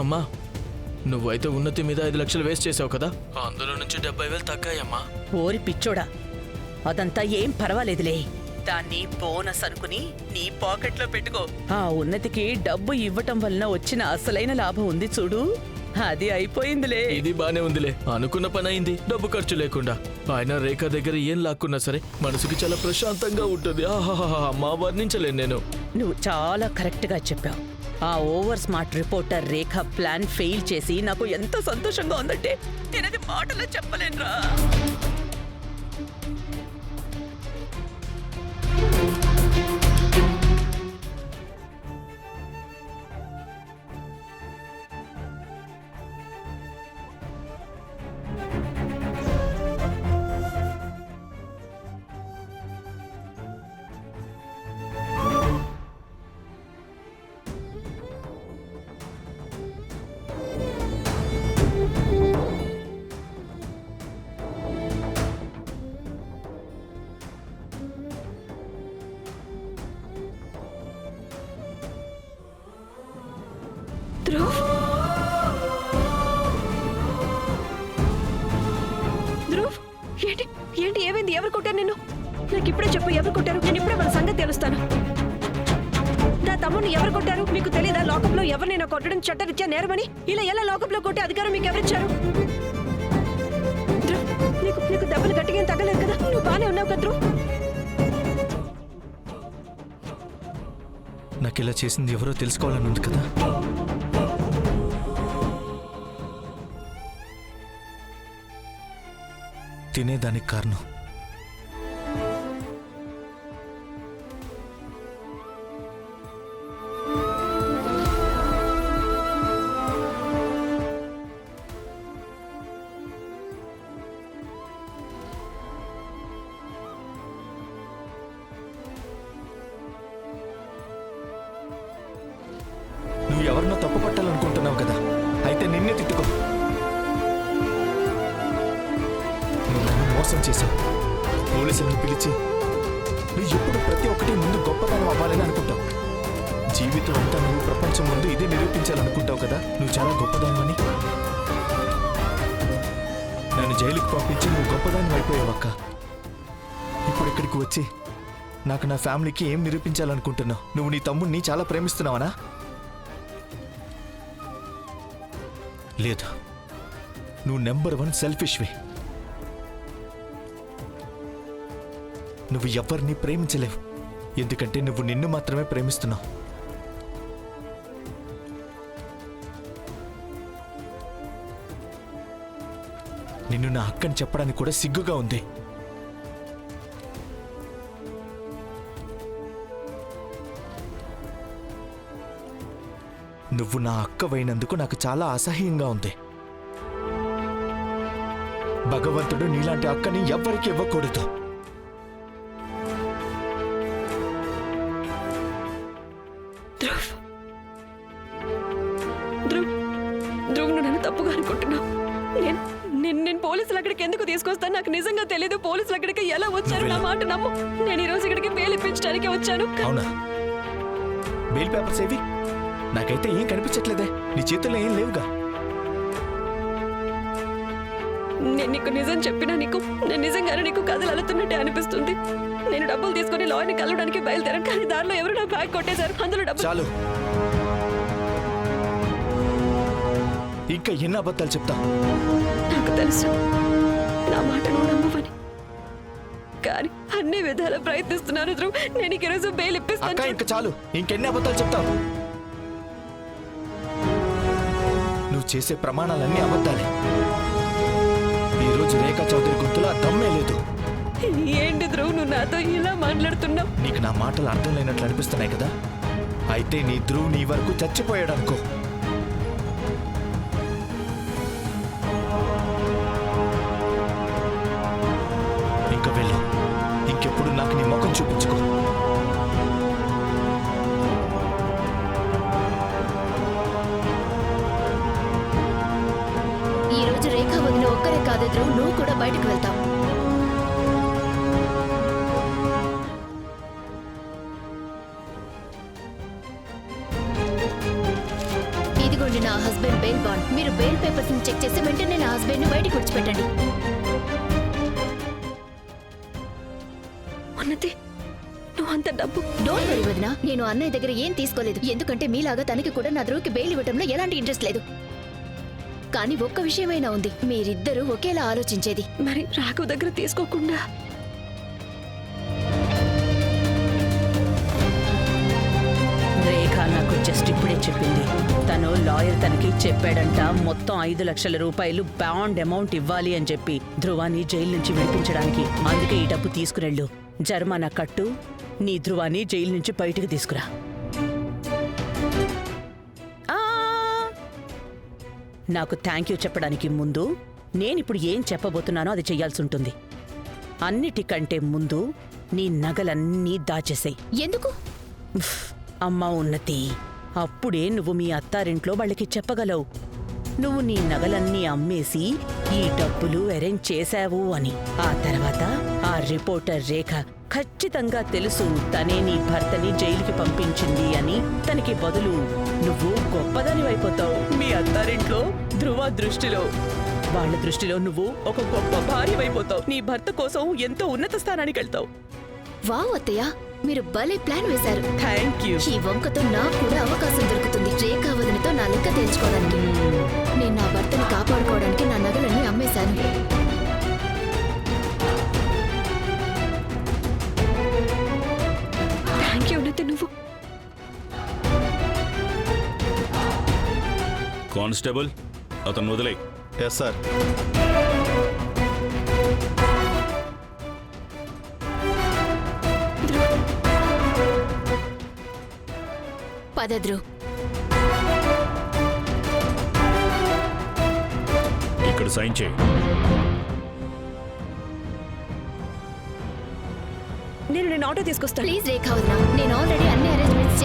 అమ్మా, నువ్వైతే ఉన్నతి మీద 5 లక్షలు వేస్ట్ చేసావు కదా, అందులో నుంచి 70,000 తగ్గాయమ్మా. ఓరి పిచ్చోడా, అదంతా ఏం పర్వాలేదులే. దాన్ని బోనస్ అనుకుని నీ పాకెట్లో పెట్టుకో. ఆ ఉన్నతికి డబ్బు ఇవ్వటం వలన వచ్చిన అసలైన లాభం ఉంది చూడు, అది అయిపోయిందిలే. ఇది బానే ఉందిలే, అనుకున్న పని అయింది, డబ్బు ఖర్చు లేకుండా. ఆయన రేఖ దగ్గర ఏం లాక్కున్నా సరే మనసుకి చాలా ప్రశాంతంగా ఉంటుంది. ఆహాహా, అమ్మా వర్ణించలేను నేను. నువ్వు చాలా కరెక్ట్ గా చెప్పావు. ఆ ఓవర్ స్మార్ట్ రిపోర్టర్ రేఖ ప్లాన్ ఫెయిల్ చేసి నాకు ఎంత సంతోషంగా ఉందంటే నేనది మాటలో చెప్పలేనురా. ధ్రువ్, ధ్రువ్, ఏంటి ఏంటి ఏమైంది? ఎవరు కొట్టారు నిన్ను? నాకు ఇప్పుడే చెప్పు, ఎవరు కొట్టారు? నేను ఇప్పుడే మన సంగతి తెలుస్తాను. నా తమ్ముడిని ఎవరు కొట్టారు? మీకు తెలియదా లాకప్ లో ఎవరినైనా కొట్టడం చట్టరీత్యా నేరమని? ఇలా ఎలా లాకప్ లో కొట్టే అధికారం మీకు ఎవరిచ్చారు? ధ్రువ్, నీకు దెబ్బలు గట్టిగా ఏం తగ్గలేదు కదా? నువ్వు బానే ఉన్నావు కదా ధ్రువ్? నాకు ఇలా చేసింది ఎవరో తెలుసుకోవాలని ఉంది కదా. తినేదానికి కారణం నువ్వు ఎవరినో తప్పు పట్టాలనుకుంటున్నావు కదా, అయితే నిన్నే తిట్టుకో. నువ్వు నన్ను మోసం చేశావు. పోలీసులను పిలిచి నువ్వు ఎప్పుడు ప్రతి ఒక్కటి ముందు గొప్పతనం అవ్వాలని అనుకుంటావు. జీవితం అంతా నువ్వు ప్రపంచం ముందు ఇదే నిరూపించాలనుకుంటావు కదా, నువ్వు చాలా గొప్పదానివని. నన్ను జైలుకు పంపించి నువ్వు గొప్పదాన్ని అయిపోయావక్క. ఇప్పుడు ఇక్కడికి వచ్చి నాకు నా ఫ్యామిలీకి ఏం నిరూపించాలనుకుంటున్నావు? నువ్వు నీ తమ్ముడిని చాలా ప్రేమిస్తున్నావనా? లేదు, నువ్వు నెంబర్ 1 సెల్ఫిష్వి. నువ్వు ఎవరిని ప్రేమించలేవు, ఎందుకంటే నువ్వు నిన్ను మాత్రమే ప్రేమిస్తున్నావు. నిన్ను నా అక్కని చెప్పడానికి కూడా సిగ్గుగా ఉంది. నువ్వు నా అక్కవైనందుకు నాకు చాలా అసహ్యంగా ఉంది. భగవంతుడు నీలాంటి అక్కని ఎవ్వరికి ఇవ్వకూడదు. ధ్రువ్, నువ్వు నన్ను తప్పుగా అనుకుంటున్నావు. నేను పోలీసులు అక్కడికి ఎందుకు తీసుకొస్తాను నాకు నిజంగా తెలియదు. పోలీసులు అక్కడికి ఎలా వచ్చారు? నా మాట నమ్ము. నేను ఈ రోజు ఇక్కడికి బెయిల్ ఇప్పించడానికి వచ్చాను. అవునా? బెయిల్ పేపర్స్ ఏవి? నాకైతే ఏం కనిపించట్లేదే. నీ చేతుల్లో ఏం లేవుగా. నేను నీకు నిజం చెప్పినా నేను నిజంగానే నీకు కథలు అలుతున్నట్టే అనిపిస్తుంది. నేను డబ్బులు తీసుకుని లాయర్ని కలవడానికి బయలుదేరాను, కానీ దారిలో ఎవరు నా బ్యాగ్ కొట్టేశారు. అందులో డబ్బులు. చాలు, ఇంకా ఎన్ని అబద్ధాలు చెప్తా? నాకు తెలుసు నా మాట నువ్వు నమ్మవని, కానీ అన్ని విధాల ప్రయత్నిస్తున్నాను ధ్రువ్. నేను ఈ రోజు బెయిల్ ఇప్పిస్తాను. ఇంకా చాలు, ఇంకెన్ని అబద్ధాలు చెప్తావు? నువ్వు చేసే ప్రమాణాలన్నీ అబద్ధాలే. ఈ రోజు రేఖా చౌదరి గొంతులో దమ్మే లేదు. ఏంటి ధ్రువ్, నువ్వు నాతో ఇలా మాట్లాడుతున్నావు? నీకు నా మాటలు అర్థం లేనట్లు అనిపిస్తున్నాయి కదా. అయితే నీ ధ్రువ్ నీ వరకు చచ్చిపోయాడు అనుకో. ఇంకా వెళ్ళు, ఇంకెప్పుడు నాకు నీ ముఖం చూపించుకో. ఈ రోజు రేఖా వదిన ఒక్కరే కాదు ధ్రువ్, నువ్వు కూడా బయటకు వెళ్తావు. ఇదిగో ఇదిగోండి నా హస్బెండ్ బెయిల్ బాండ్. మీరు బెయిల్ పేపర్స్ ని చెక్ చేసి వెంటనే నా హస్బెండ్ ని బయటికి విడిచిపెట్టండి. ఉన్నతి నువ్వు అంత డబ్బు డోంట్ వరీ వదినా, నేను అన్నయ్య దగ్గర ఏం తీసుకోలేదు. ఎందుకంటే మీలాగా తనకి కూడా నా ధ్రువుకి బెయిల్ ఇవ్వడంలో ఎలాంటి ఇంట్రెస్ట్ లేదు. కానీ ఒక్క విషయమైనా ఉంది, మీరిద్దరూ ఒకేలా ఆలోచించేది. మరి రాఘవ్ దగ్గర తీసుకోకుండా రేఖ నాకు జస్ట్ ఇప్పుడే చెప్పింది. తను లాయర్ తనకి చెప్పాడంట మొత్తం 5 లక్షల రూపాయలు బాండ్ అమౌంట్ ఇవ్వాలి అని చెప్పి ధ్రువాన్ని జైలు నుంచి విడిపించడానికి. అందుకే ఈ డబ్బు తీసుకునెళ్ళు, జరిమానా కట్టు, నీ ధ్రువాన్ని జైలు నుంచి బయటికి తీసుకురా. ఆ! నాకు థ్యాంక్ యూ చెప్పడానికి ముందు నేనిప్పుడు ఏం చెప్పబోతున్నానో అది చెయ్యాల్సి ఉంటుంది. అన్నిటికంటే ముందు నీ నగలన్నీ దాచేసేయ్. ఎందుకు? అమ్మా ఉన్నతి, అప్పుడే నువ్వు మీ అత్తారింట్లో వాళ్ళకి చెప్పగలవు నువ్వు నీ నగలన్నీ అమ్మేసి ఈ డబ్బులు అరేంజ్ చేశావు అని. ఆ తర్వాత ఆ రిపోర్టర్ రేఖ ఖచ్చితంగా తెలుసు తనే నీ భర్తని జైలుకి పంపించింది అని. తనకి బదులు నువ్వు గొప్పదానివైపోతావు మీ అత్తారింట్లో. ధ్రువ దృష్టిలో, వాళ్ళ దృష్టిలో నువ్వు ఒక గొప్ప భార్యవైపోతావు. నీ భర్త కోసం ఎంతో ఉన్నత స్థానానికి వెళ్తావు. వావ్ అత్తయ్య, మీరు భలే ప్లాన్ వేశారు. Thank you. ఈ వంకతో నాకు కూడా అవకాశం దొరుకుతుంది రేఖా వదినతో నా లెక్క తేల్చుకోవడానికి. నేను నా భర్తని కాపాడుకోవడానికి నా నగలన్నీ అమ్మేశాను. థ్యాంక్ యూ ఉన్నతి. నువ్వు కానిస్టేబుల్, అతను వదిలే. Yes sir. పద ధ్రువ్. ఇక్కడ సైన్ చేయి. నేను ఆటో తీసుకొస్తాను. ప్లీజ్ రేఖా వదిన, నేను ఆల్రెడీ అన్ని అరేంజ్మెంట్స్